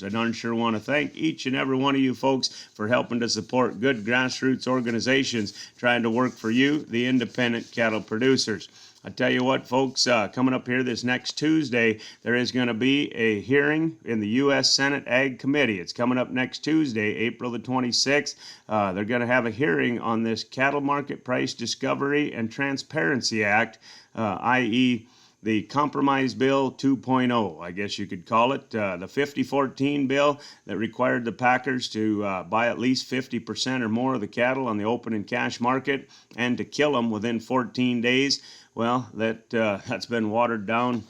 I darn sure want to thank each and every one of you folks for helping to support good grassroots organizations trying to work for you, the independent cattle producers. I tell you what, folks, coming up here this next Tuesday, there is going to be a hearing in the U.S. Senate Ag Committee. It's coming up next Tuesday, April the 26th. They're going to have a hearing on this Cattle Market Price Discovery and Transparency Act, i.e., the Compromise Bill 2.0, I guess you could call it, the 5014 bill that required the packers to buy at least 50% or more of the cattle on the open and cash market and to kill them within 14 days. Well, that's been watered down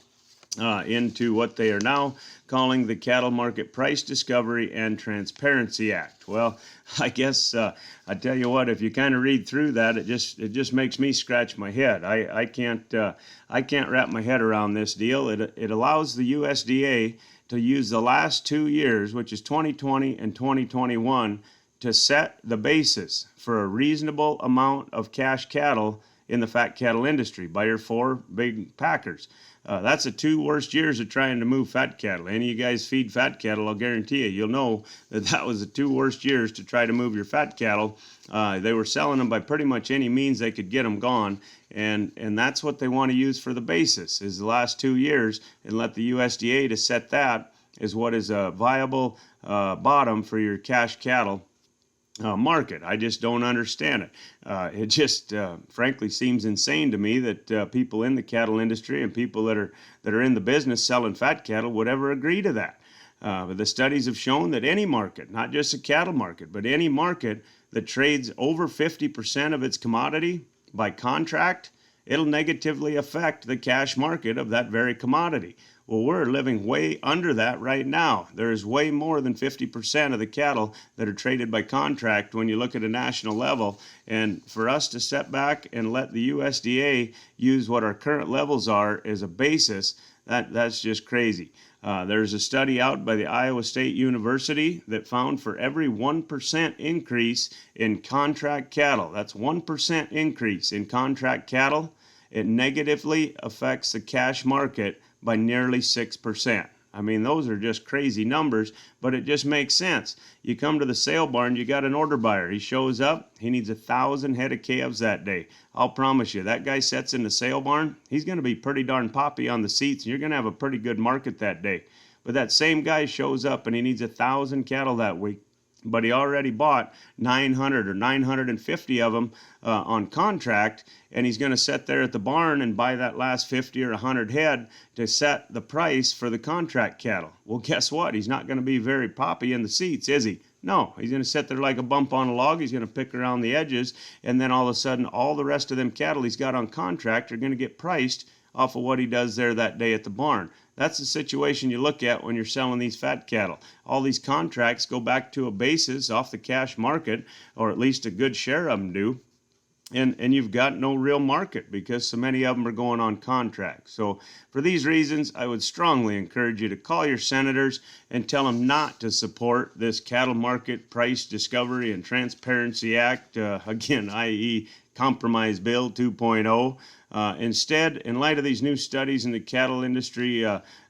into what they are now calling the Cattle Market Price Discovery and Transparency Act. Well, I guess I tell you what, if you kind of read through that, it just makes me scratch my head. I can't wrap my head around this deal. It allows the USDA to use the last 2 years, which is 2020 and 2021, to set the basis for a reasonable amount of cash cattle in the fat cattle industry by your 4 big packers. That's the 2 worst years of trying to move fat cattle. Any of you guys feed fat cattle, I'll guarantee you'll know that was the 2 worst years to try to move your fat cattle. They were selling them by pretty much any means they could get them gone, and that's what they want to use for the basis, is the last 2 years, and let the USDA to set that as what is a viable bottom for your cash cattle market. I just don't understand it. It just frankly seems insane to me that people in the cattle industry and people that are in the business selling fat cattle would ever agree to that. But the studies have shown that any market, not just a cattle market, but any market that trades over 50% of its commodity by contract, it'll negatively affect the cash market of that very commodity. Well, we're living way under that right now. There is way more than 50% of the cattle that are traded by contract when you look at a national level. And for us to step back and let the USDA use what our current levels are as a basis, that's just crazy. There's a study out by the Iowa State University that found for every 1% increase in contract cattle, that's 1% increase in contract cattle, it negatively affects the cash market by nearly 6%. I mean, those are just crazy numbers, but it just makes sense. You come to the sale barn, you got an order buyer. He shows up, he needs 1,000 head of calves that day. I'll promise you, that guy sets in the sale barn, he's going to be pretty darn poppy on the seats, and you're going to have a pretty good market that day. But that same guy shows up and he needs 1,000 cattle that week, but he already bought 900 or 950 of them on contract, and he's going to sit there at the barn and buy that last 50 or 100 head to set the price for the contract cattle. Well, guess what? He's not going to be very poppy in the seats, is he? No, he's going to sit there like a bump on a log. He's going to pick around the edges, and then all of a sudden, all the rest of them cattle he's got on contract are going to get priced off of what he does there that day at the barn. That's the situation you look at when you're selling these fat cattle. All these contracts go back to a basis off the cash market, or at least a good share of them do. And you've got no real market because so many of them are going on contract. So for these reasons, I would strongly encourage you to call your senators and tell them not to support this Cattle Market Price Discovery and Transparency Act, again, i.e. Compromise Bill 2.0. Instead, in light of these new studies in the cattle industry,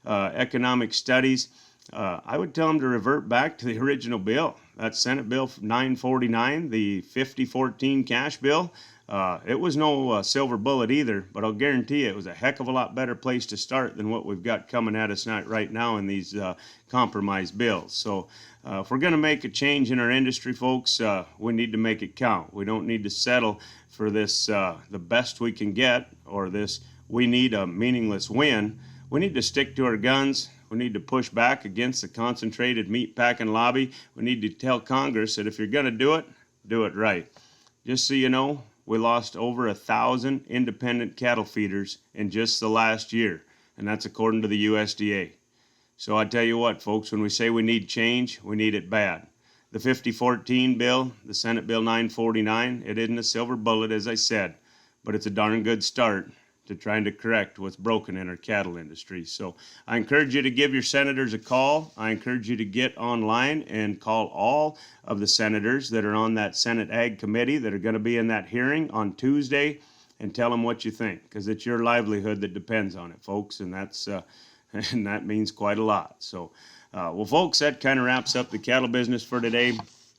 economic studies, I would tell them to revert back to the original bill. That's Senate Bill 949, the 5014 cash bill. It was no silver bullet either, but I'll guarantee you it was a heck of a lot better place to start than what we've got coming at us right now in these compromise bills. So if we're going to make a change in our industry, folks, we need to make it count. We don't need to settle for this the best we can get, or this we need a meaningless win. We need to stick to our guns. We need to push back against the concentrated meat packing lobby. We need to tell Congress that if you're going to do it right. Just so you know, we lost over 1,000 independent cattle feeders in just the last year, and that's according to the USDA. So I tell you what, folks, when we say we need change, we need it bad. The 5014 bill, the Senate Bill 949, it isn't a silver bullet, as I said, but it's a darn good start to trying to correct what's broken in our cattle industry. So I encourage you to give your senators a call. I encourage you to get online and call all of the senators that are on that Senate Ag Committee that are going to be in that hearing on Tuesday, and tell them what you think, because it's your livelihood that depends on it, folks, and that's and that means quite a lot. So Well, folks, that kind of wraps up the cattle business for today.